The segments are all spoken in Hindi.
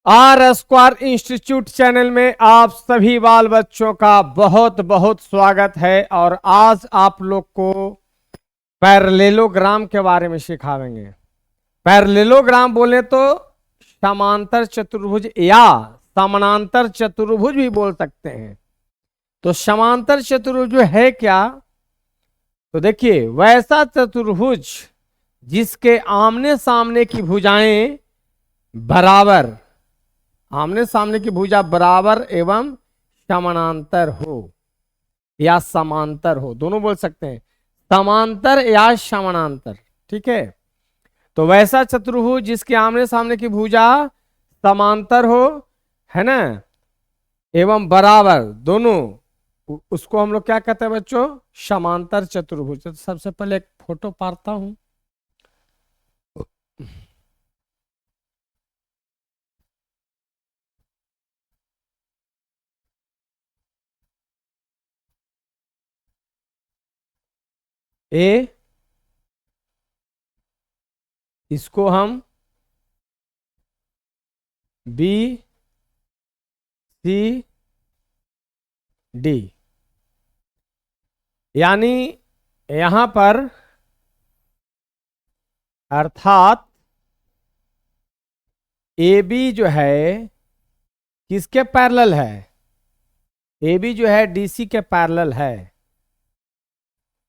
आर स्क्वायर इंस्टीट्यूट चैनल में आप सभी बाल बच्चों का बहुत बहुत स्वागत है। और आज आप लोग को पैरेललोग्राम के बारे में सिखावेंगे। पैरेललोग्राम बोले तो समांतर चतुर्भुज या समानांतर चतुर्भुज भी बोल सकते हैं। तो समांतर चतुर्भुज है क्या? तो देखिए, वैसा चतुर्भुज जिसके आमने सामने की भुजाएं बराबर, आमने सामने की भुजा बराबर एवं समानांतर हो या समांतर हो, दोनों बोल सकते हैं, समांतर या समानांतर। ठीक है, तो वैसा चतुर्भुज जिसके आमने सामने की भुजा समांतर हो, है ना, एवं बराबर दोनों, उसको हम लोग क्या कहते हैं बच्चों? समांतर चतुर्भुज। तो सबसे पहले एक फोटो पारता हूं। ए, इसको हम बी सी डी, यानी यहां पर अर्थात ए बी जो है किसके पैरेलल है? ए बी जो है डीसी के पैरेलल है,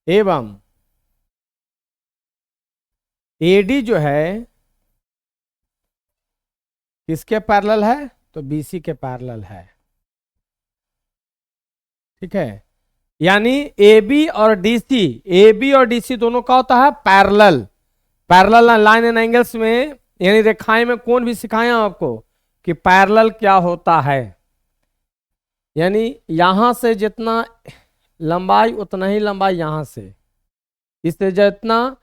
एवं एडी जो है किसके पैरेलल है? तो बीसी के पैरेलल है। ठीक है, यानी ए बी और डीसी, ए बी और डीसी दोनों का होता है parallel. Parallel line and angles में, यानी रेखाएं में कौन भी सिखाया आपको कि पैरेलल क्या होता है। यानी यहां से जितना लंबाई उतना ही लंबाई यहां से, इससे जितना,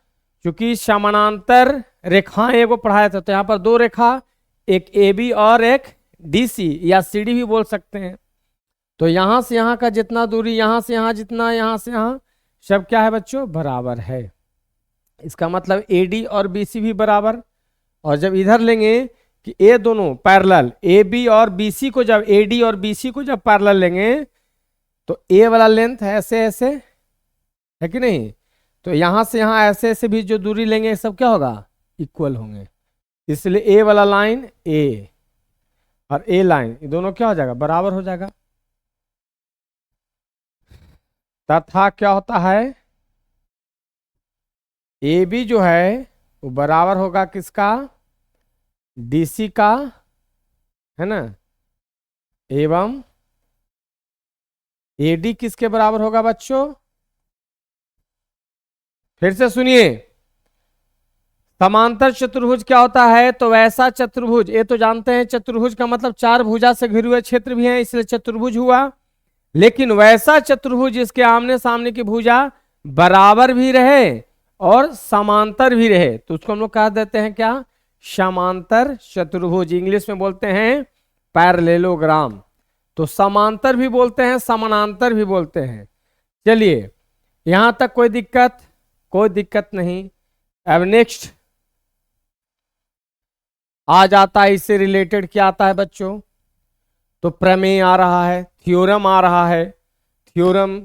क्योंकि समानांतर रेखाएं को पढ़ाया था, तो यहां पर दो रेखा, एक ए बी और एक डीसी या सीडी भी बोल सकते हैं। तो यहां से यहां का जितना दूरी, यहां से यहां जितना, यहां से यहां, सब क्या है बच्चों? बराबर है। इसका मतलब एडी और बीसी भी बराबर। और जब इधर लेंगे कि ये दोनों पैरेलल, ए बी और बीसी को, जब एडी और बीसी को जब पैरेलल लेंगे तो ए वाला लेंथ ऐसे ऐसे है कि नहीं, तो यहां से यहां ऐसे ऐसे भी जो दूरी लेंगे सब क्या होगा? इक्वल होंगे। इसलिए ए वाला लाइन ए और ए लाइन, ये दोनों क्या हो जाएगा? बराबर हो जाएगा। तथा क्या होता है? ए बी जो है वो बराबर होगा किसका? डीसी का, है ना, एवं एडी किसके बराबर होगा बच्चों? फिर से सुनिए, समांतर चतुर्भुज क्या होता है? तो वैसा चतुर्भुज, ये तो जानते हैं चतुर्भुज का मतलब चार भुजा से घिरे हुए क्षेत्र भी हैं, इसलिए चतुर्भुज हुआ। लेकिन वैसा चतुर्भुज जिसके आमने सामने की भुजा बराबर भी रहे और समांतर भी रहे, तो उसको हम लोग कह देते हैं क्या? समांतर चतुर्भुज। इंग्लिश में बोलते हैं पैरेललोग्राम। तो समांतर भी बोलते हैं, समानांतर भी बोलते हैं। चलिए, यहां तक कोई दिक्कत? कोई दिक्कत नहीं। अब नेक्स्ट आ जाता है, इससे रिलेटेड क्या आता है बच्चों? तो प्रमेय आ रहा है, थ्योरम आ रहा है। थ्योरम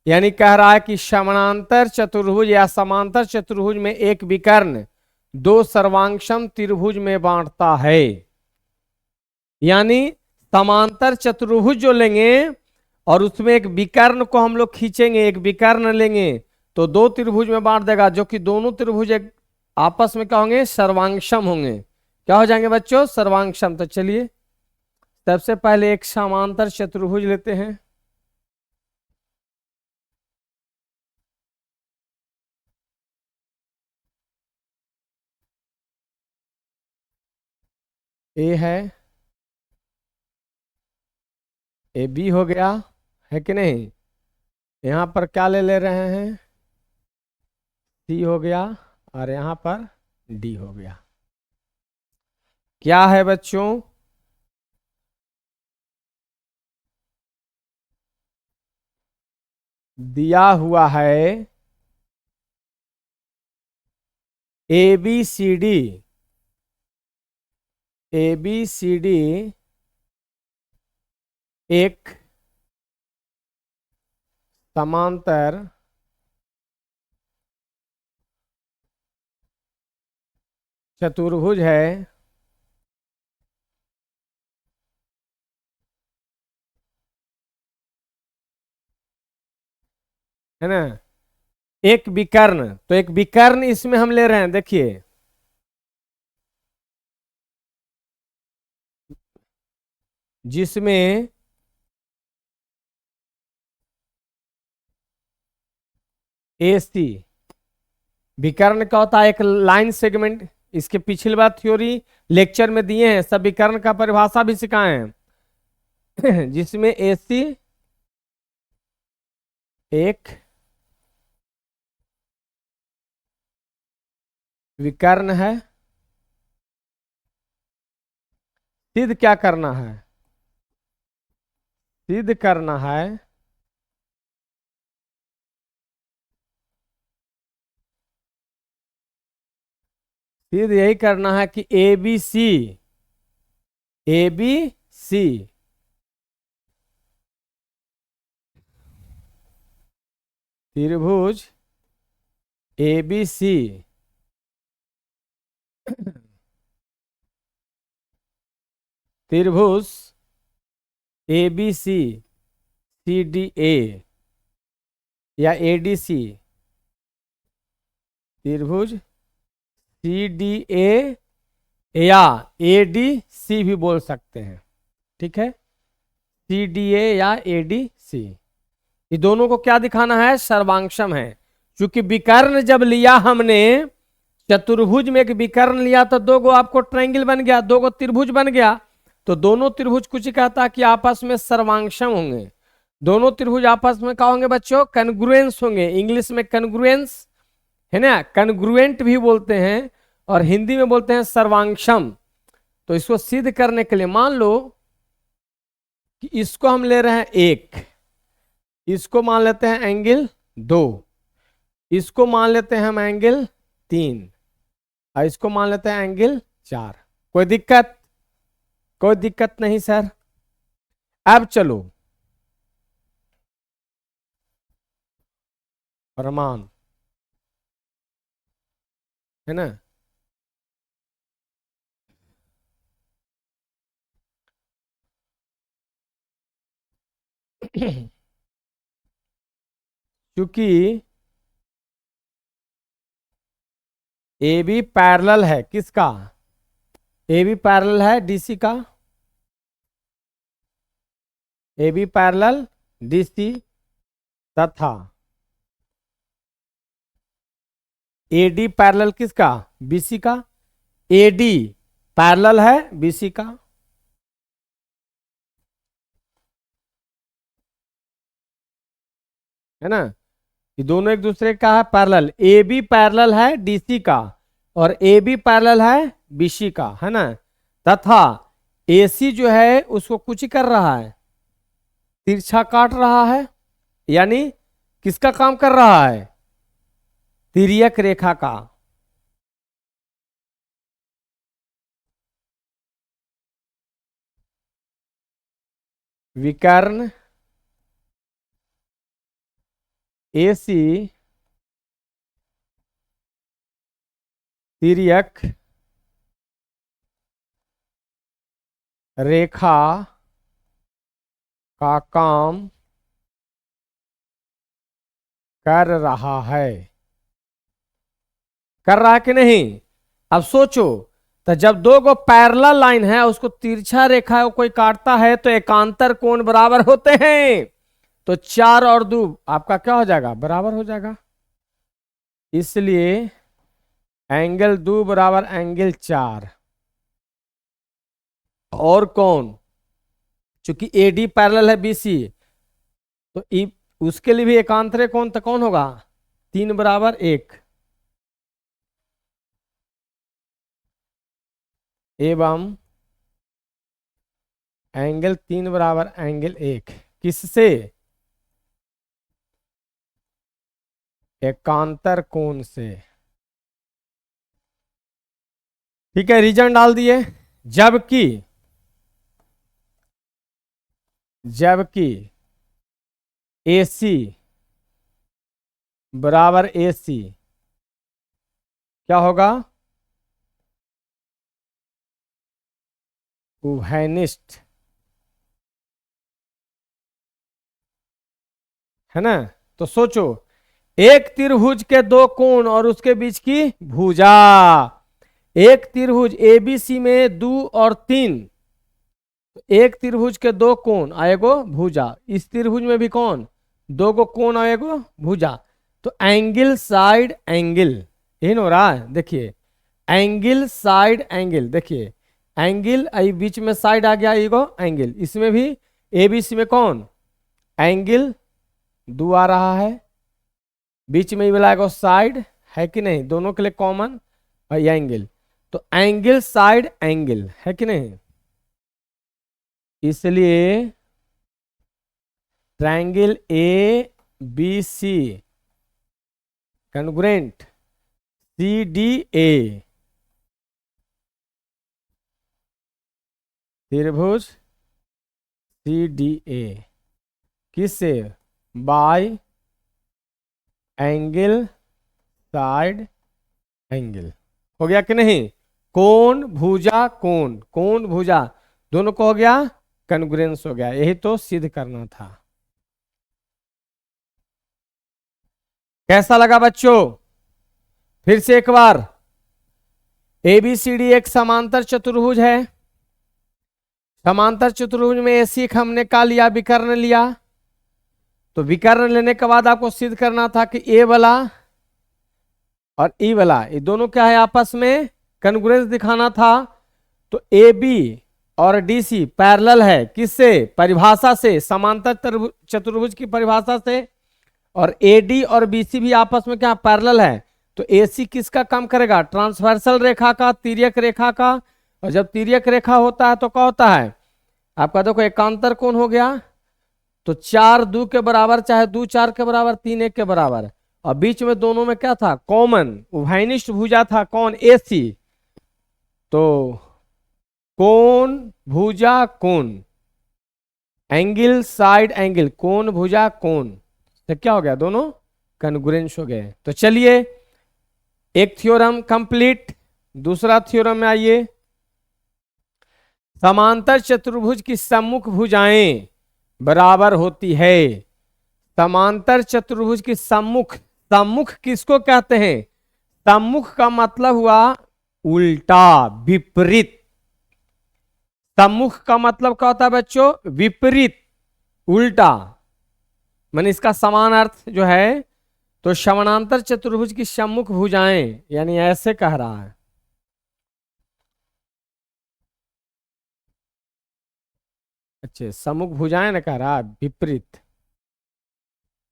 यानी कह रहा है कि समानांतर चतुर्भुज या समांतर चतुर्भुज में एक विकर्ण दो सर्वांगसम त्रिभुज में बांटता है। यानी समांतर चतुर्भुज जो लेंगे और उसमें एक विकर्ण को हम लोग खींचेंगे, एक विकर्ण लेंगे, तो दो त्रिभुज में बांट देगा, जो कि दोनों त्रिभुज एक आपस में क्या होंगे? सर्वांगसम होंगे। क्या हो जाएंगे बच्चों? सर्वांगसम। तो चलिए, सबसे पहले एक समांतर चतुर्भुज लेते हैं। ए है, ए बी हो गया, है कि नहीं? यहां पर क्या ले रहे हैं? सी हो गया, और यहां पर डी हो गया। क्या है बच्चों? दिया हुआ है A B C D A B C D एक समांतर चतुर्भुज है ना। एक विकर्ण, तो एक विकर्ण इसमें हम ले रहे हैं, देखिए जिसमें ए सी, विकर्ण क्या होता है, एक लाइन सेगमेंट। इसके पिछली बार थ्योरी लेक्चर में दिए हैं, सब विकर्ण का परिभाषा भी सिखाए हैं जिसमें ए सी एक विकर्ण है। सिद्ध क्या करना है, सिद्ध करना है सिद्ध यही करना है कि ए बी सी, ए बी सी त्रिभुज ए बी सी त्रिभुज A B C C D ए या ए डी सी, त्रिभुज सी डी ए या ए डी सी भी बोल सकते हैं, ठीक है। सी डी ए या ए डी सी, ये दोनों को क्या दिखाना है, सर्वांशम है। क्योंकि विकर्ण जब लिया हमने, चतुर्भुज में एक विकर्ण लिया तो दो गो आपको ट्रायंगल बन गया, दो गो त्रिभुज बन गया। तो दोनों त्रिभुज कुछ कहता है कि आपस में सर्वांशम होंगे। दोनों त्रिभुज आपस में क्या होंगे बच्चों, कन्ग्रुएंस होंगे। इंग्लिश में कन्ग्रुएंस है ना, कन्ग्रुएंट भी बोलते हैं, और हिंदी में बोलते हैं सर्वांशम। तो इसको सिद्ध करने के लिए मान लो कि इसको हम ले रहे हैं एक, इसको मान लेते हैं एंगल 2, इसको मान लेते हैं हम एंगल 3, और इसको मान लेते हैं एंगल 4। कोई दिक्कत, कोई दिक्कत नहीं सर। अब चलो प्रमाण, है ना। क्योंकि ए बी पैरेलल है किसका, ए बी पैरेलल है डीसी का, ए बी पैरेलल डीसी, तथा एडी पैरेलल किसका, बीसी का। एडी पैरेलल है बीसी का, है ना। ये दोनों एक दूसरे का है पैरेलल, ए बी पैरेलल है डीसी का, और ए बी पैरेलल है बीसी का, है ना। तथा एसी जो है उसको कुछ ही कर रहा है, तिरछा काट रहा है, यानी किसका काम कर रहा है, तिर्यक रेखा का। विकर्ण एसी तिर्यक रेखा का काम कर रहा है, कर रहा है कि नहीं। अब सोचो, तो जब दो गो पैरेलल लाइन है उसको तिरछा रेखा कोई काटता है तो एकांतर कोण बराबर होते हैं। तो 4 और 2 आपका क्या हो जाएगा, बराबर हो जाएगा। इसलिए एंगल 2 बराबर एंगल 4। और कौन, चूंकि एडी पैरेलल है बीसी, तो उसके लिए भी एकांतरे कोण तो कौन होगा, 3 बराबर 1, एवं एंगल 3 बराबर एंगल 1, किससे, एकांतर कोण से। ठीक है, रीजन डाल दिए, जबकि जबकि AC बराबर AC क्या होगा, उभयनिष्ठ, है ना। तो सोचो, एक त्रिभुज के दो कोण और उसके बीच की भुजा, एक त्रिभुज ABC में 2 और 3, एक त्रिभुज के दो कोण आएगो भुजा, इस त्रिभुज में भी कौन, दो को कोण आएगो भुजा। तो एंगल साइड एंगल, यही हो रहा है, देखिए एंगल साइड एंगल, देखिए एंगल बीच में साइड आ गया, एगो एंगल, इसमें भी ABC में कौन एंगल 2 आ रहा है, बीच में ही वाला एगो साइड है कि नहीं, दोनों के लिए कॉमन और एंगल, तो एंगल साइड एंगल है कि नहीं। इसलिए ट्रायंगल ABC कॉन्ग्रुएंट CDA, त्रिभुज CDA किससे, बाय एंगल साइड एंगल, हो गया कि नहीं। कोण भुजा कोण, कोण भुजा दोनों को हो गया कॉन्ग्रुएंस हो गया, यही तो सिद्ध करना था। कैसा लगा बच्चों, फिर से एक बार, ABCD एक समांतर चतुर्भुज है, समांतर चतुर्भुज में AC हमने का लिया, विकर्ण लिया, तो विकर्ण लेने के बाद आपको सिद्ध करना था कि A वाला और E वाला ये दोनों क्या है, आपस में कॉन्ग्रुएंस दिखाना था। तो AB और DC पैरेलल है, किससे, परिभाषा से, समांतर चतुर्भुज की परिभाषा से, और AD और BC भी आपस में क्या पैरेलल है। तो AC किसका काम करेगा, ट्रांसवर्सल रेखा का, तिर्यक रेखा का, और जब तिर्यक रेखा होता है तो क्या होता है आपका, देखो एकांतर कोण हो गया, तो 4 2 के बराबर, चाहे 2 4 के बराबर, 3 1 के बराबर, और बीच में दोनों में क्या था, कॉमन उभयनिष्ठ भुजा था, कौन, AC। तो कोण भुजा कोण, एंगल साइड एंगल, कोण भुजा कोण, तो क्या हो गया, दोनों कॉन्ग्रुएंस हो गए। तो चलिए एक थ्योरम कंप्लीट, दूसरा थ्योरम में आइए। समांतर चतुर्भुज की सम्मुख भुजाएं बराबर होती है, समांतर चतुर्भुज की सम्मुख, सम्मुख किसको कहते हैं, सम्मुख का मतलब हुआ उल्टा विपरीत, सम्मुख का मतलब क्या होता है बच्चों, विपरीत उल्टा, मैंने इसका समान अर्थ जो है, तो समानांतर चतुर्भुज की सम्मुख भुजाएं, यानी ऐसे कह रहा है, अच्छे सम्मुख भुजाएं ना कह रहा है, विपरीत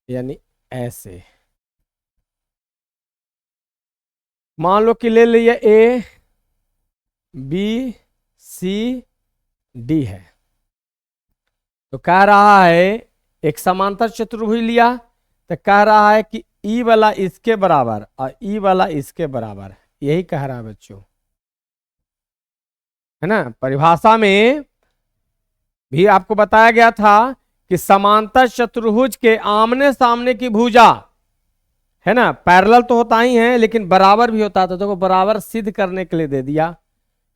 यानी ऐसे। मान लो कि ले लिए ABCD है, तो कह रहा है एक समांतर चतुर्भुज लिया, तो कह रहा है कि E वाला इसके बराबर और E वाला इसके बराबर, यही कह रहा है बच्चों, है ना। परिभाषा में भी आपको बताया गया था कि समांतर चतुर्भुज के आमने सामने की भुजा, है ना, पैरेलल तो होता ही है लेकिन बराबर भी होता था, तो बराबर सिद्ध करने के लिए दे दिया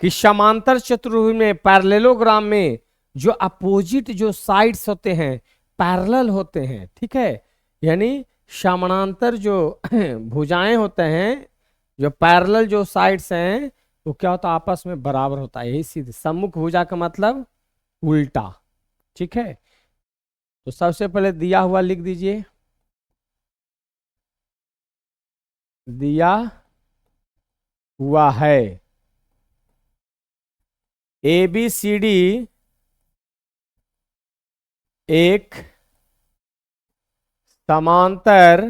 कि समांतर चतुर्भुज में, पैरेललोग्राम में जो अपोजिट जो साइड्स होते हैं पैरेलल होते हैं, ठीक है, यानी समानांतर जो भुजाएं होते हैं, जो पैरेलल जो साइड्स हैं, वो क्या होता है, आपस में बराबर होता है, यही सिद्ध। सम्मुख भुजा का मतलब उल्टा, ठीक है। तो सबसे पहले दिया हुआ लिख दीजिए, दिया हुआ है ABCD एक समांतर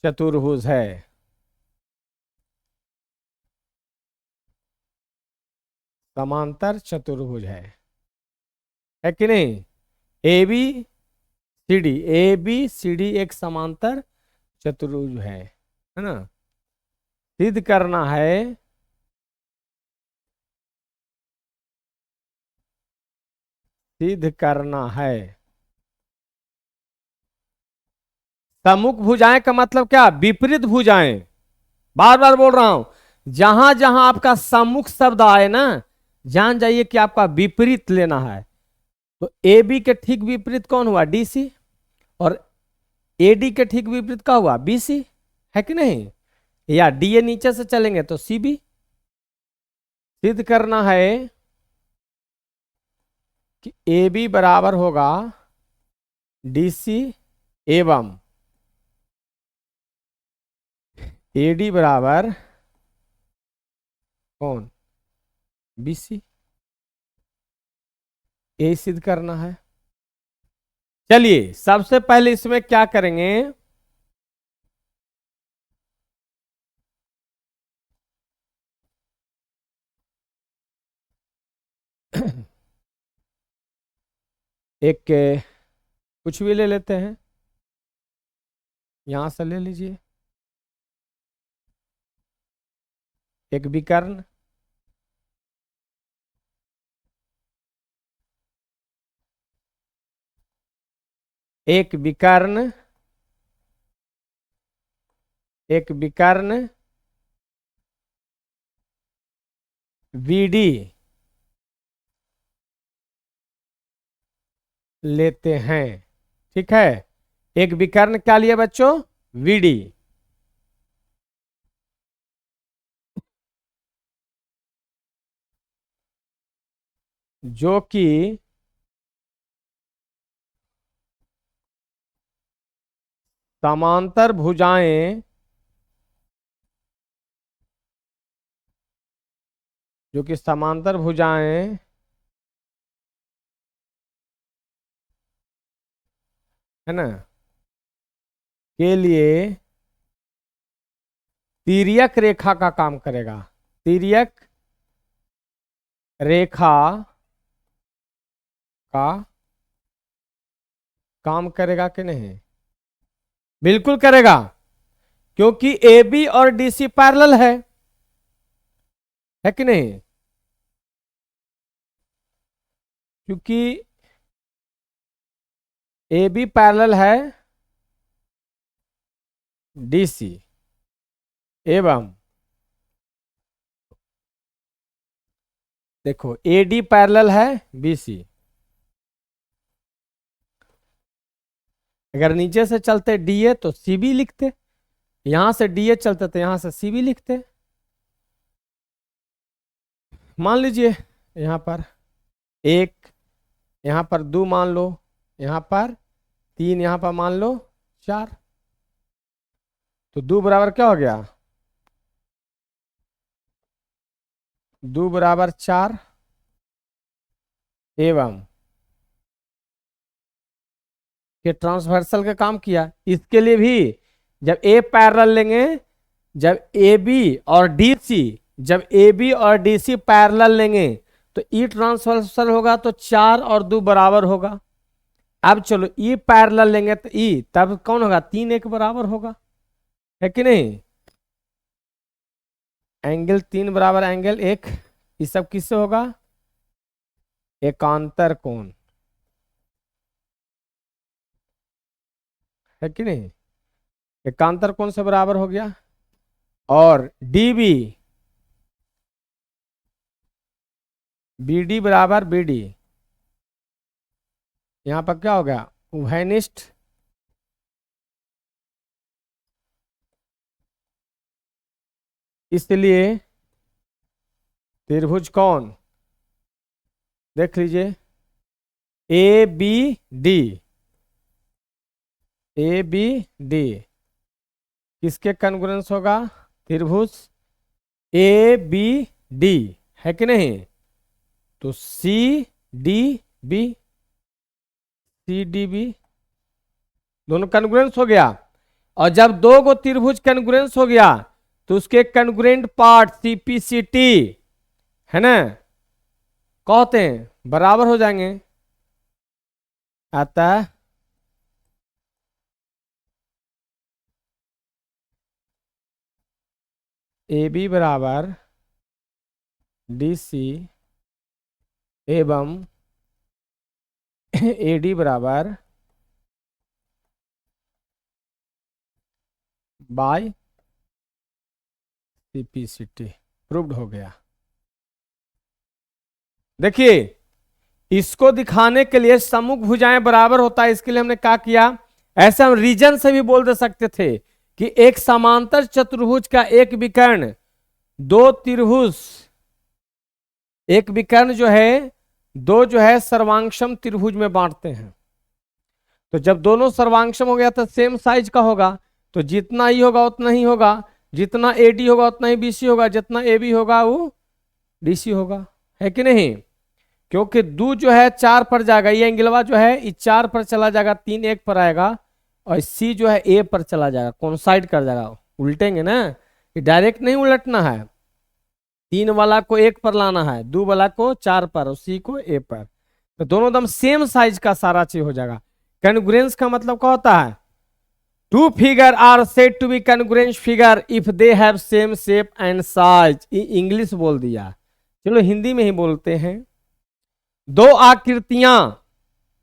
चतुर्भुज है, समांतर चतुर्भुज है कि नहीं। ABCD एक समांतर चतुर्भुज है ना, सिद्ध करना है सिद्ध करना है। सम्मुख भुजाएं का मतलब क्या? विपरीत भुजाएं। बार बार बोल रहा हूं, जहां जहां आपका सम्मुख शब्द आए ना, जान जाइए कि आपका विपरीत लेना है। तो ए बी के ठीक विपरीत कौन हुआ? D C. और ए डी के ठीक विपरीत क्या हुआ? B C. है कि नहीं? या डी ए नीचे से चलेंगे तो सी बी। सिद्ध करना है कि ए बी बराबर होगा डी सी एवं ए डी बराबर कौन? B C. ए सिद्ध करना है। चलिए सबसे पहले इसमें क्या करेंगे? एक कुछ भी ले लेते हैं, यहां से ले लीजिए। एक विकर्ण, एक विकर्ण, एक विकर्ण वीडी लेते हैं। ठीक है, एक विकर्ण क्या लिया बच्चों? वीडी। जो कि समांतर भुजाएं, जो कि समांतर भुजाएं है ना, के लिए तिर्यक रेखा का काम करेगा। तिर्यक रेखा का काम करेगा कि नहीं? बिल्कुल करेगा, क्योंकि ए बी और डी सी पैरेलल है कि नहीं? क्योंकि ए बी पैरेलल है डी सी एवं देखो ए डी पैरेलल है बी सी। अगर नीचे से चलते डी ए तो सी बी लिखते, यहां से डी ए चलते तो यहां से सी बी लिखते। मान लीजिए यहां पर एक, यहां पर दो मान लो, यहां पर तीन, यहां पर मान लो चार। तो दो बराबर क्या हो गया? दो बराबर चार एवं के ट्रांसवर्सल का काम किया। इसके लिए भी जब ए पैरेलल लेंगे, जब ए बी और डी सी, जब ए बी और डी सी पैरेलल लेंगे तो ई ट्रांसवर्सल होगा, तो चार और दो बराबर होगा। अब चलो ई पैरेलल लेंगे तो ई तब कौन होगा? तीन एक बराबर होगा, है कि नहीं? एंगल तीन बराबर एंगल एक, ये सब किससे होगा? एकांतर कोण, है कि नहीं? एकांतर कोण से बराबर हो गया। और डीबी, बीडी बराबर बीडी, यहां पर क्या हो गया? उभयनिष्ठ इसलिए त्रिभुज कौन? देख लीजिए, A B D, A B D किसके कॉन्ग्रुएंस होगा? त्रिभुज ए बी डी, है कि नहीं? तो C D B, C D B दोनों कॉन्ग्रुएंस हो गया। और जब दो गो त्रिभुज कॉन्ग्रुएंस हो गया तो उसके कॉन्ग्रुएंट पार्ट सीपीसीटी है ना, कहते हैं बराबर हो जाएंगे। अतः ए बी बराबर डी सी एवं AD बराबर बाय CPCT प्रूव्ड हो गया। देखिए, इसको दिखाने के लिए सम्मुख भुजाएं बराबर होता है, इसके लिए हमने क्या किया, ऐसे हम रीजन से भी बोल दे सकते थे कि एक समांतर चतुर्भुज का एक विकर्ण दो त्रिभुज, एक विकर्ण जो है दो जो है सर्वांगसम त्रिभुज में बांटते हैं। तो जब दोनों सर्वांगसम हो गया तो सेम साइज का होगा, तो जितना ई होगा उतना ही होगा, जितना AD होगा उतना ही BC होगा, जितना AB होगा वो DC होगा, है कि नहीं। क्योंकि दो जो है 4 पर जाएगा, ये एंगलवा जो है इस 4 पर चला जाएगा, 3 1 पर आएगा, और C जो है A पर चला जाएगा, कौन साइड कर जाएगा, उल्टेंगे ना, ये डायरेक्ट नहीं उलटना है, 3 वाला को 1 पर लाना है, 2 वाला को 4 पर और C को A पर, तो दोनों एकदम सेम साइज का सारा चीज हो जाएगा। कॉन्ग्रुएंस का मतलब क्या होता है, two figure are said to be congruent figure if they have same shape and size. English बोल दिया, चलो हिंदी में ही बोलते हैं। दो आकृतियां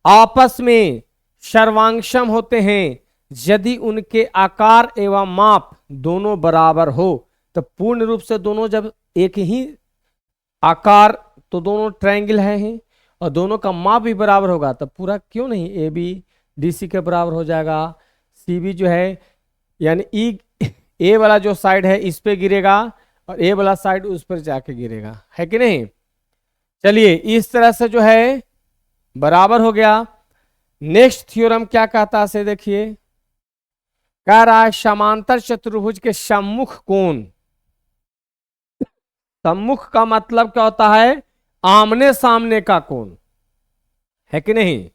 आपस में सर्वांगसम होते हैं यदि उनके आकार एवं माप दोनों बराबर हो, तो पूर्ण रूप से दोनों जब एक ही आकार, तो दोनों ट्रायंगल हैं और दोनों का माप भी बराबर होगा, तो पूरा क्यों नहीं AB DC के बराबर हो जाएगा, CB जो है यानी A वाला जो साइड है इस पे गिरेगा और A वाला साइड उस पर जाके गिरेगा, है कि नहीं। चलिए इस तरह से जो है बराबर हो गया। नेक्स्ट थ्योरम क्या कहता है, से देखिए, कह रहा है समांतर चतुर्भुज के सम्मुख कोण, सम्मुख का मतलब क्या होता है, आमने सामने का कोण, है कि नहीं।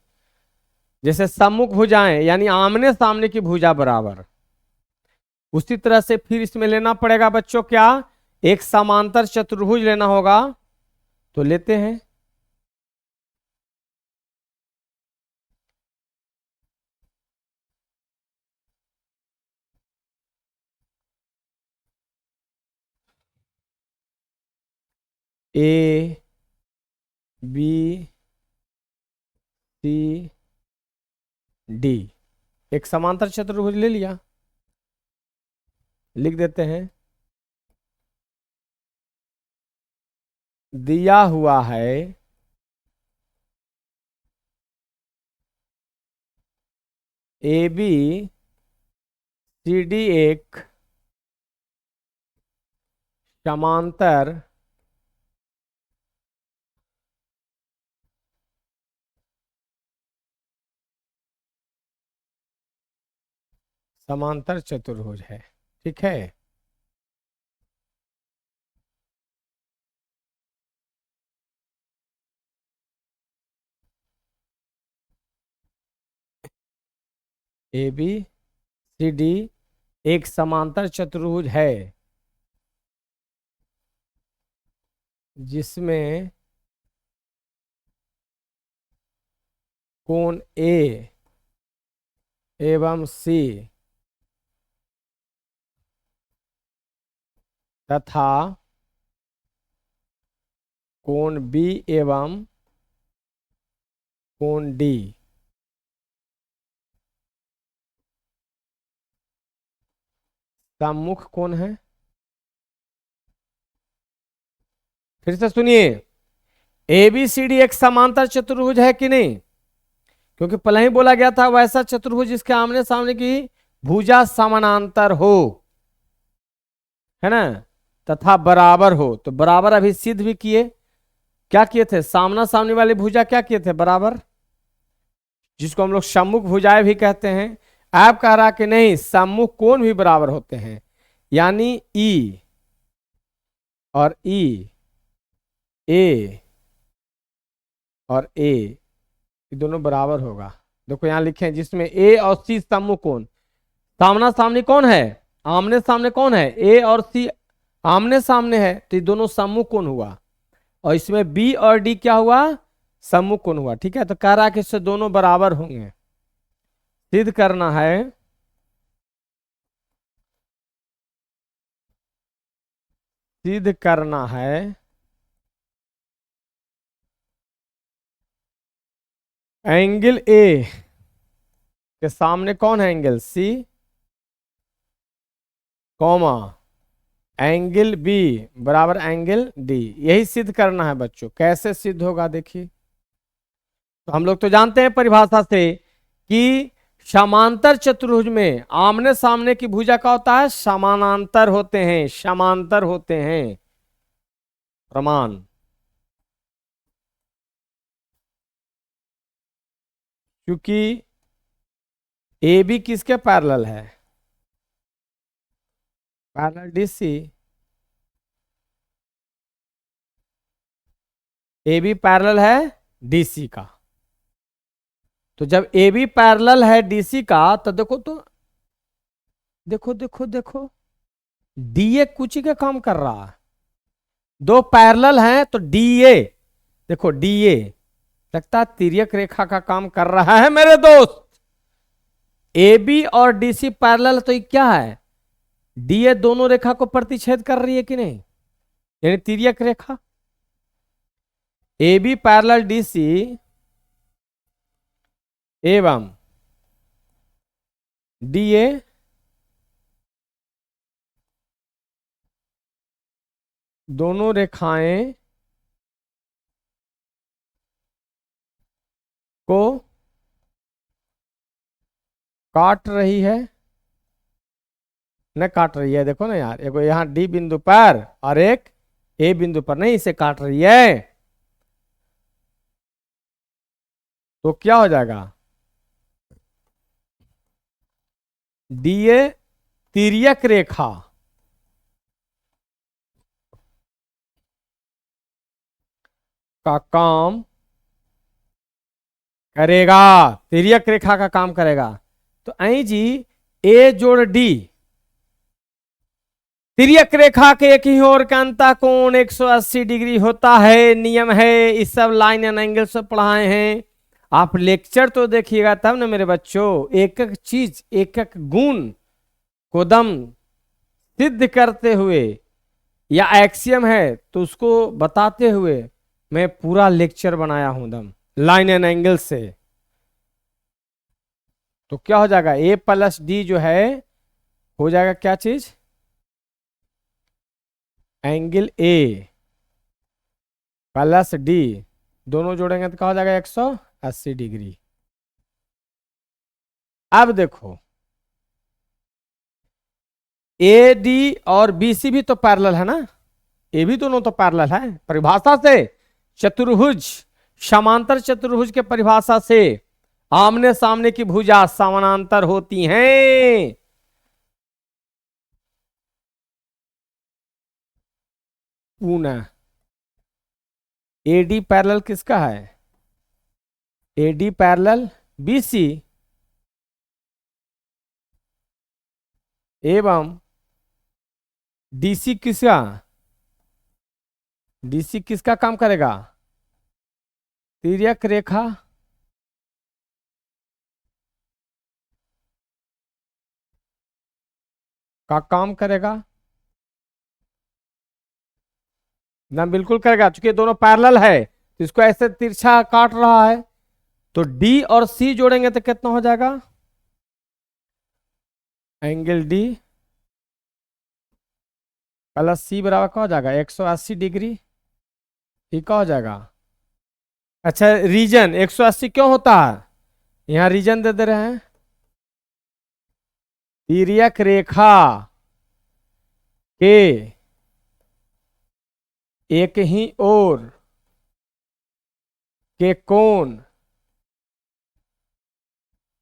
जैसे सम्मुख भुजाएं यानी आमने सामने की भुजा बराबर, उसी तरह से फिर इसमें लेना पड़ेगा बच्चों क्या, एक समांतर चतुर्भुज लेना होगा, तो लेते हैं। ABCD एक समांतर चतुर्भुज ले लिया, लिख देते हैं। दिया हुआ है ABCD एक समांतर समांतर चतुर्भुज है, ठीक है। ABCD एक समांतर चतुर्भुज है जिसमें कोण A एवं C तथा कोण B एवं कोण D सम्मुख कोण है। फिर से सुनिए, ABCD एक समांतर चतुर्भुज है कि नहीं, क्योंकि पहले ही बोला गया था वैसा चतुर्भुज जिसके आमने सामने की भुजा समानांतर हो, है ना, तथा बराबर हो। तो बराबर अभी सिद्ध भी किए, क्या किए थे, सामना सामने वाली भुजा क्या किए थे, बराबर, जिसको हम लोग सम्मुख भुजाएं भी कहते हैं। आप कह रहा कि नहीं, सम्मुख कोण भी बराबर होते हैं, यानी E और A और A ये दोनों बराबर होगा। देखो यहां लिखे हैं जिसमें A और C सम्मुख कोण, सामना सामने कौन है, आमने सामने कौन है, A और C आमने सामने है, तो ये दोनों सम्मुख कोण हुआ, और इसमें B और D क्या हुआ, सम्मुख कोण हुआ, ठीक है। तो कह रहा है कि इससे दोनों बराबर होंगे, सिद्ध करना है, सिद्ध करना है एंगल ए के सामने कौन है angle C, comma angle B बराबर एंगल डी। यही सिद्ध करना है बच्चों। कैसे सिद्ध होगा देखिए। तो हम लोग तो जानते हैं परिभाषा से कि समांतर चतुर्भुज में आमने सामने की भुजा का होता है समानांतर होते हैं, समांतर होते हैं। प्रमाण क्योंकि ए बी किसके पैरेलल है, parallel DC. A B parallel है डीसी का। तो जब ए बी पैरेलल है डीसी का तो देखो, तो देखो देखो देखो डीए कुछ ही का काम कर रहा है। दो पैरेलल हैं तो डीए, देखो डीए लगता है तिर्यक रेखा का काम कर रहा है मेरे दोस्त। ए बी और डीसी पैरेलल तो ये क्या है, डीए दोनों रेखा को प्रतिच्छेद कर रही है कि नहीं, यानी तिर्यक रेखा। ए बी पैरेलल डीसी एवं डीए दोनों रेखाएं को काट रही है, न काट रही है। देखो ना यार, एक यहां डी बिंदु पर और एक ए बिंदु पर, नहीं इसे काट रही है। तो क्या हो जाएगा, डीए तिर्यक रेखा का काम करेगा, तिर्यक रेखा का काम करेगा। तो आई जी ए जोड़ डी तिर्यक रेखा के एक ही ओर का अंतः कोण 180 डिग्री होता है, नियम है। इस सब लाइन एंड एंगल सब पढ़ाए हैं। आप लेक्चर तो देखिएगा तब ना मेरे बच्चों। एक एक चीज, एक एक गुण को दम सिद्ध करते हुए या एक्सियम है तो उसको बताते हुए मैं पूरा लेक्चर बनाया हूं दम लाइन एंड एंगल से। तो क्या हो जाएगा, ए प्लस डी जो है हो जाएगा क्या चीज, एंगल ए प्लस डी, दोनों जोड़ेंगे तो क्या हो जाएगा 180 डिग्री। अब देखो ए डी और बी सी भी तो पैरेलल है ना, ये भी दोनों तो पैरेलल है। परिभाषा से चतुर्भुज, समांतर चतुर्भुज के परिभाषा से आमने सामने की भुजा समानांतर होती हैं। पुनः एडी पैरेलल किसका है, एडी पैरेलल बीसी एवं डीसी किसका, डीसी किसका काम करेगा, तिर्यक रेखा का काम करेगा ना, बिल्कुल करेगा। चूंकि दोनों पैरेलल है तो इसको ऐसे तिरछा काट रहा है। तो डी और सी जोड़ेंगे तो कितना हो जाएगा, एंगल डी प्लस सी बराबर क्या हो जाएगा 180 डिग्री। ये क्या हो जाएगा, अच्छा रीजन 180 क्यों होता है, यहां रीजन दे रहे हैं। तिर्यक रेखा के एक ही ओर के कोण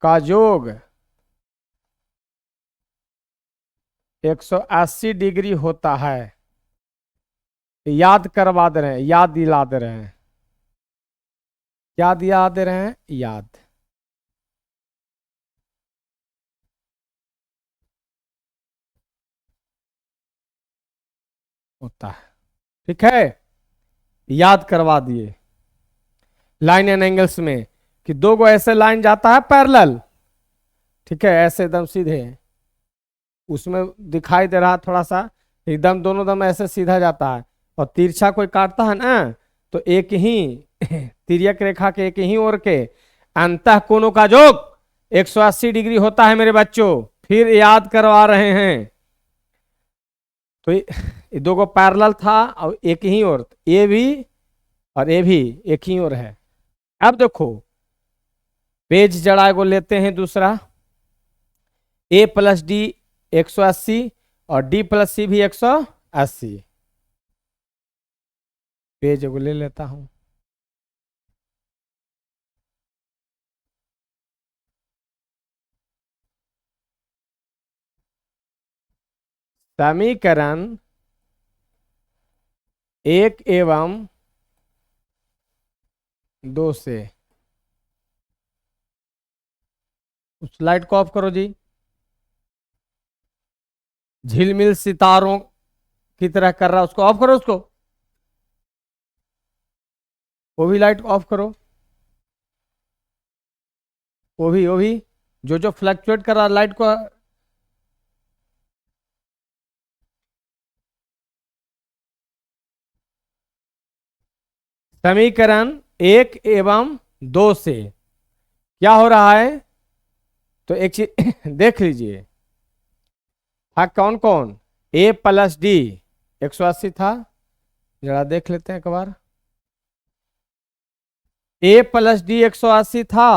का योग 180 डिग्री होता है। याद करवा दे रहे हैं, याद दिला दे रहे हैं, क्या दिया दे रहे हैं, याद। होता है, ठीक है, याद करवा दिए। लाइन एंड एंगल्स में कि दो गो ऐसे लाइन जाता है पैरेलल, ठीक है, ऐसे एकदम सीधे, उसमें दिखाई दे रहा थोड़ा सा, एकदम दोनों दम ऐसे सीधा जाता है। और तिरछा कोई काटता है ना तो एक ही तिर्यक रेखा के एक ही ओर के अंतः कोणों का योग 180 डिग्री होता है मेरे बच्चों, फिर याद करवा रहे हैं। तो ये दो को पैरेलल था और एक ही ओर, ये भी और ये भी एक ही ओर है। अब देखो पेज जड़ा को लेते हैं दूसरा, a प्लस डी 180 और d प्लस सी भी 180। पेज को ले लेता हूं। समीकरण 1 एवं 2 से, उस लाइट को ऑफ करो जी, झिलमिल सितारों की तरह कर रहा, उसको ऑफ करो, उसको वो भी लाइट ऑफ करो, वो भी जो जो फ्लक्चुएट कर रहा लाइट को। समीकरण 1 एवं 2 से क्या हो रहा है, तो एक चीज देख लीजिए। था कौन कौन, a प्लस डी 180 था, जरा देख लेते हैं एक बार। a प्लस डी 180 था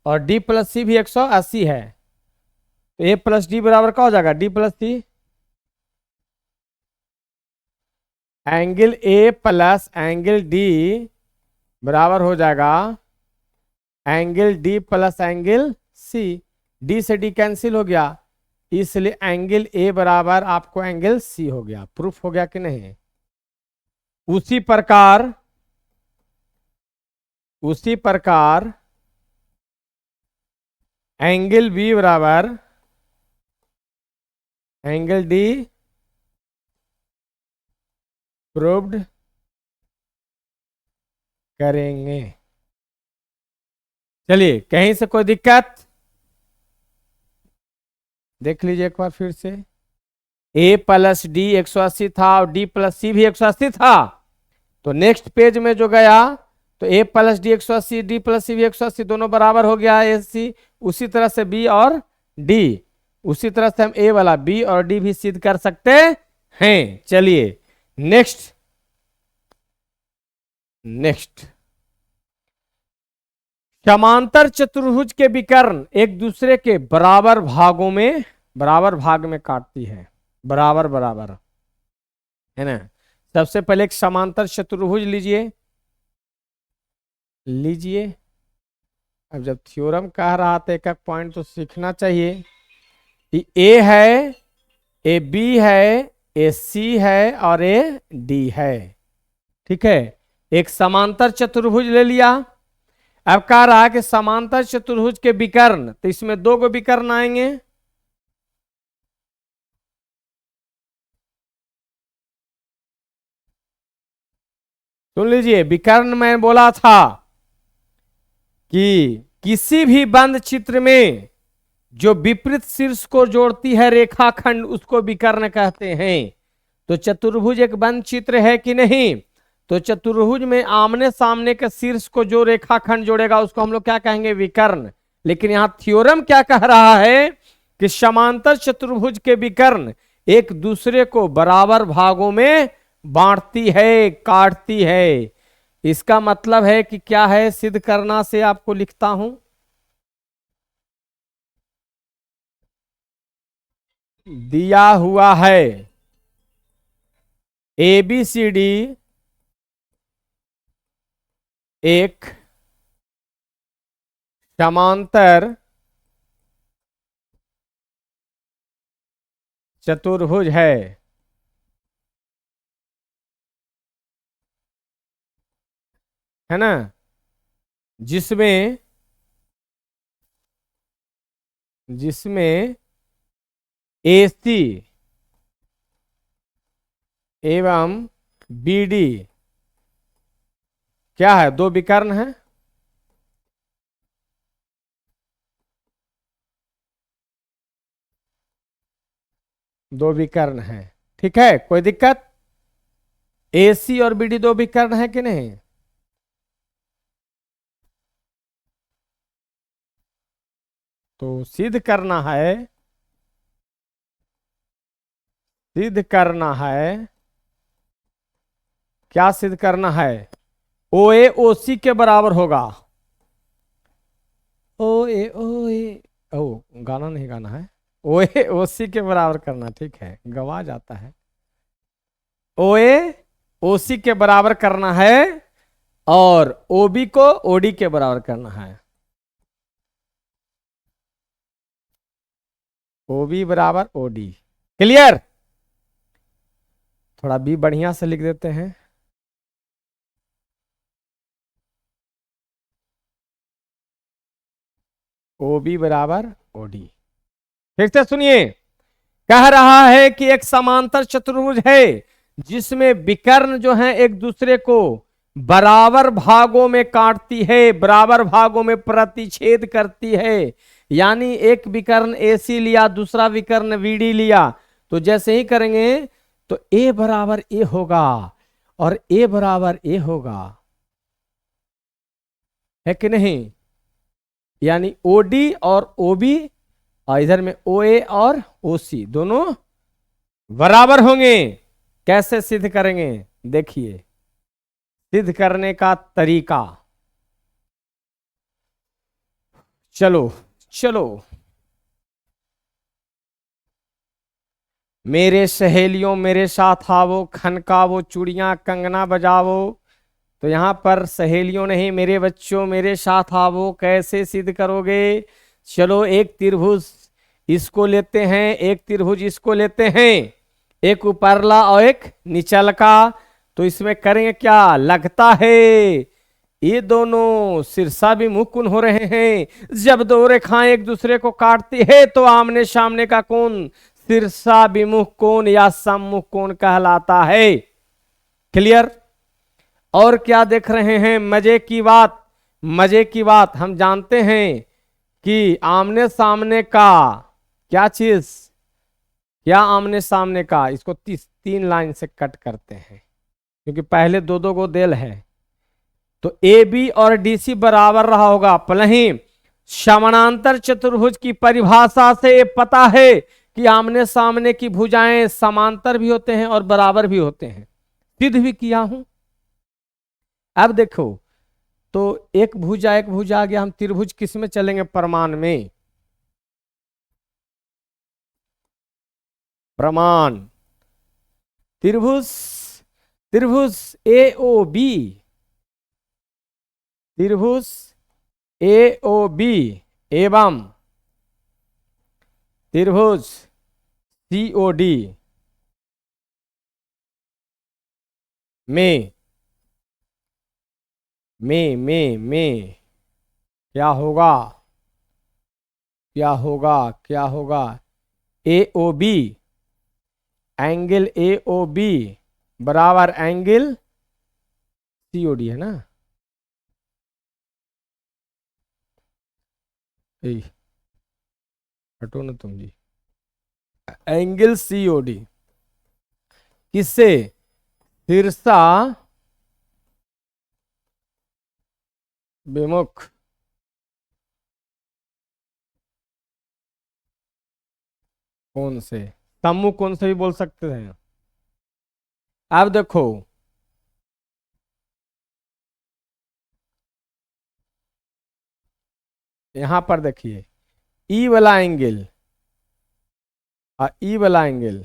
और d प्लस सी भी 180 है, तो a प्लस डी बराबर क्या हो जाएगा, d plus C, angle a plus angle d बराबर हो जाएगा angle d plus angle c। d से d कैंसिल हो गया, इसलिए एंगल a बराबर आपको एंगल c हो गया। प्रूफ हो गया कि नहीं। उसी प्रकार एंगल b बराबर एंगल d प्रूव्ड करेंगे। चलिए कहीं से कोई दिक्कत, देख लीजिए एक बार फिर से। a प्लस डी 180 था और d प्लस सी भी 180 था, तो नेक्स्ट पेज में जो गया तो a plus D 180 d plus C भी 180 दोनों बराबर हो गया ए सी। उसी तरह से b और d, उसी तरह से हम a वाला b और d भी सिद्ध कर सकते हैं। चलिए नेक्स्ट समांतर चतुर्भुज के विकर्ण एक दूसरे के बराबर भाग में काटती है, बराबर है ना। सबसे पहले एक समांतर चतुर्भुज लीजिए। अब जब थ्योरम कह रहा था एक एक पॉइंट तो सीखना चाहिए कि ए है, ए बी है, ए सी है और ए डी है। ठीक है, एक समांतर चतुर्भुज ले लिया। अब कह रहा है कि समांतर चतुर्भुज के विकर्ण, तो इसमें दो को विकर्ण आएंगे। सुन लीजिए, विकर्ण मैं बोला था कि किसी भी बंद चित्र में जो विपरीत शीर्ष को जोड़ती है रेखाखंड उसको विकर्ण कहते हैं। तो चतुर्भुज एक बंद चित्र है कि नहीं, तो चतुर्भुज में आमने सामने के शीर्ष को जो रेखाखंड जोड़ेगा उसको हम लोग क्या कहेंगे, विकर्ण। लेकिन यहां थ्योरम क्या कह रहा है कि समांतर चतुर्भुज के विकर्ण एक दूसरे को बराबर भागों में बांटती है, काटती है। इसका मतलब है कि क्या है, सिद्ध करना से आपको लिखता हूं, दिया हुआ है ABCD एक समांतर चतुर्भुज है ना, जिसमें AC एवं BD क्या है, दो विकर्ण है। दो विकर्ण है, ठीक है, कोई दिक्कत। AC और BD दो विकर्ण है कि नहीं। तो सिद्ध करना है, सिद्ध करना है, क्या सिद्ध करना है? ओ ए ओ सी के बराबर होगा। ओ ए ओ ए, ओ गाना नहीं गाना है, ओ ए ओ सी के बराबर करना, ठीक है, गवा जाता है। ओ ए ओ सी के बराबर करना है और ओ बी को ओ डी के बराबर करना है। ओ बी बराबर ओ डी। क्लियर? थोड़ा बी बढ़िया से लिख देते हैं। ओ बी बराबर ओ डी। फिर से सुनिए, कह रहा है कि एक समांतर चतुर्भुज है जिसमें विकर्ण जो है एक दूसरे को बराबर भागों में काटती है, बराबर भागों में प्रतिच्छेद करती है। यानी एक विकर्ण AC लिया, दूसरा विकर्ण BD लिया, तो जैसे ही करेंगे तो A बराबर A होगा और A बराबर A होगा, है कि नहीं? यानी OD और OB और इधर में OA और OC दोनों बराबर होंगे। कैसे सिद्ध करेंगे? देखिए सिद्ध करने का तरीका। चलो चलो, मेरे सहेलियों मेरे साथ आवो, खनकावो चूड़ियां कंगना बजावो। तो यहां पर सहेलियों नहीं, मेरे बच्चों मेरे साथ आवो। कैसे सिद्ध करोगे? चलो एक त्रिभुज इसको लेते हैं, एक त्रिभुज इसको लेते हैं, एक ऊपरला और एक निचलका। तो इसमें करेंगे क्या? लगता है ये दोनों शीर्षाभिमुख कोण हो रहे हैं। जब दो रेखाएं एक दूसरे को काटती है तो आमने सामने का कोण शीर्षाभिमुख कोण या सम्मुख कोण कहलाता है। क्लियर? और क्या देख रहे हैं? मजे की बात, मजे की बात, हम जानते हैं कि आमने सामने का क्या चीज, क्या आमने सामने का, इसको 3 लाइन से कट करते हैं क्योंकि पहले दो दो को देल है। तो ए बी और डी सी बराबर रहा होगा। नहीं, समानांतर चतुर्भुज की परिभाषा से ये पता है कि आमने सामने की भुजाएं समांतर भी होते हैं और बराबर भी होते हैं। सिद्ध भी किया हूं। अब देखो, तो एक भुजा आ गया, हम त्रिभुज किस में चलेंगे? प्रमाण में। प्रमाण त्रिभुज, त्रिभुज ए ओ बी, त्रिभुज ए ओ बी एवं त्रिभुज सी ओ डी में में क्या होगा? क्या होगा? क्या होगा? A O B, angle A O B बराबर एंगल सी ओ डी, है ना? हटो ना तुम जी। एंगल सी ओ डी किससे? शीर्षा विमुख कौन से, सम्मुख कौन से भी बोल सकते हैं। अब देखो, यहां पर देखिए, ई वाला एंगल और ई वाला एंगल,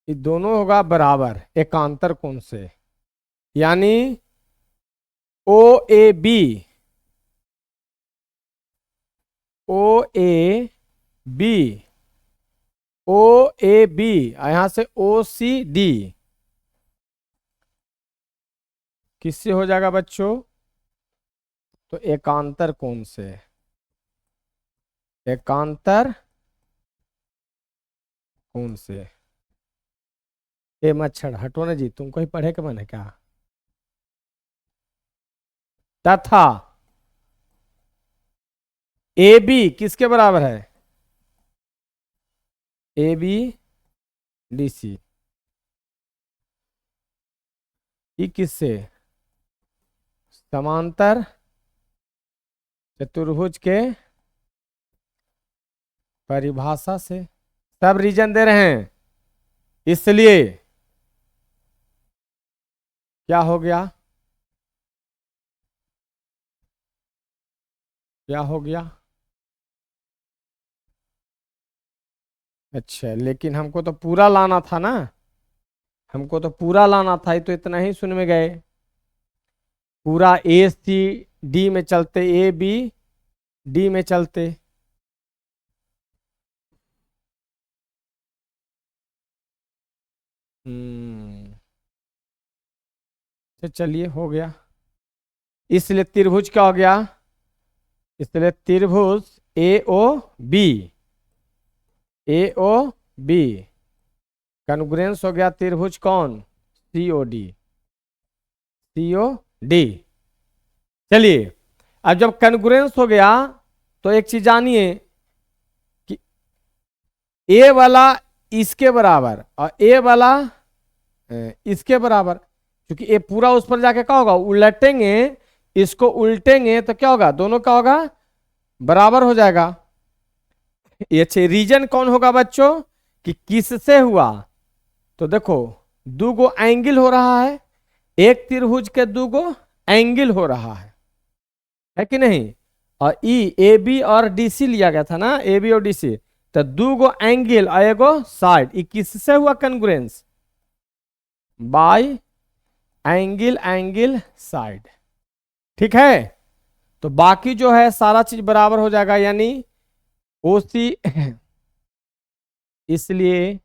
ये दोनों होगा बराबर एकांतर कोण से। यानी O A B, O A B, O A B, यहां से ओ सी डी किससे हो जाएगा बच्चों? तो एकांतर कोण से। एकांतर कोण से। ए मच्छर हटो ना जी, तुमको ही पढ़े के मन है क्या? तथा ए बी किसके बराबर है? A B D C. ये किससे? समांतर चतुर्भुज के परिभाषा से सब रीजन दे रहे हैं, इसलिए क्या हो गया, क्या हो गया। अच्छा, लेकिन हमको तो पूरा लाना था ना, हमको तो पूरा लाना था, तो इतना ही सुन में गए। पूरा ए सी डी में चलते, ए बी डी में चलते। तो चलिए हो गया। इसलिए त्रिभुज क्या हो गया, इसलिए त्रिभुज ए ओ बी, ए ओ बी कॉन्ग्रुएंस हो गया त्रिभुज कौन, सी ओ डी, सी ओ डी। चलिए अब जब कॉन्ग्रुएंस हो गया तो एक चीज जानिए कि ए वाला इसके बराबर और ए वाला इसके बराबर, क्योंकि ये पूरा उस पर जाके क्या होगा, उलटेंगे, इसको उल्टेंगे तो क्या होगा, दोनों क्या होगा, बराबर हो जाएगा। ये अच्छे रीजन कौन होगा बच्चों, कि किससे हुआ, तो देखो दो गो एंगल हो रहा है, एक त्रिभुज के दो गो एंगल हो रहा है कि नहीं, और ए बी और डी सी लिया गया था ना, ए बी और डी सी, तो दो गो एंगल और एगो साइड, ये किससे हुआ congruence, bye angle angle side. ठीक है, तो बाकी जो है सारा चीज बराबर हो जाएगा, यानी ओ सी, इसलिए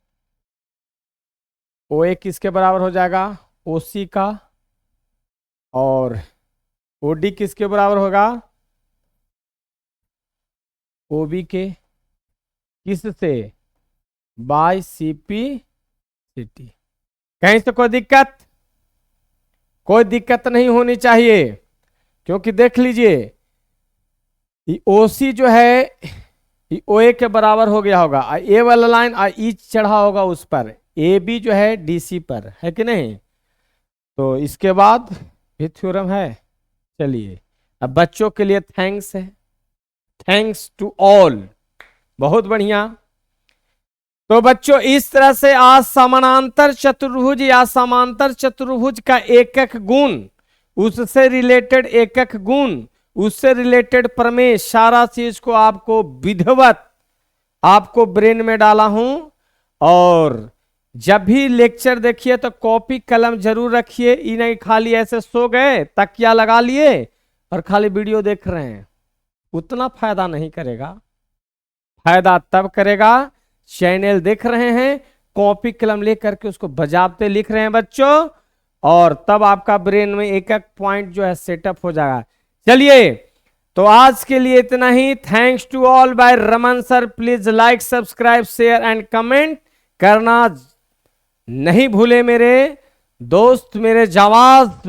ओ ए किसके बराबर हो जाएगा, ओ सी का, और ओ डी किसके बराबर होगा, ओ बी के, किससे, by C P C T. कहीं से कोई दिक्कत, कोई दिक्कत नहीं होनी चाहिए, क्योंकि देख लीजिए ओ सी जो है ओ ए के बराबर हो गया होगा, ए वाला लाइन ई चढ़ा होगा उस पर, ए बी जो है डी सी पर, है कि नहीं, तो इसके बाद भी थ्योरम है। चलिए अब बच्चों के लिए थैंक्स है, थैंक्स टू ऑल, बहुत बढ़िया। तो बच्चों इस तरह से आज समानांतर चतुर्भुज या समांतर चतुर्भुज का एक एक गुण, उससे रिलेटेड एक एक गुण, उससे रिलेटेड प्रमेय, सारा चीज को आपको विधिवत आपको ब्रेन में डाला हूं। और जब भी लेक्चर देखिए तो कॉपी कलम जरूर रखिए, ये नहीं खाली ऐसे सो गए तकिया लगा लिए और खाली वीडियो देख रहे हैं, उतना फायदा नहीं करेगा। फायदा तब करेगा चैनल देख रहे हैं, कॉपी कलम लेकर के उसको बजाते लिख रहे हैं बच्चों, और तब आपका ब्रेन में एक एक पॉइंट जो है सेटअप हो जाएगा। चलिए तो आज के लिए इतना ही। Thanks to all by Raman sir. Please like subscribe share and comment करना नहीं भूले मेरे दोस्त, मेरे जवाब,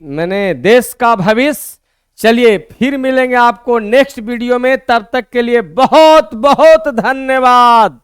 मैंने देश का भविष्य। चलिए फिर मिलेंगे आपको नेक्स्ट वीडियो में, तब तक के लिए बहुत बहुत धन्यवाद।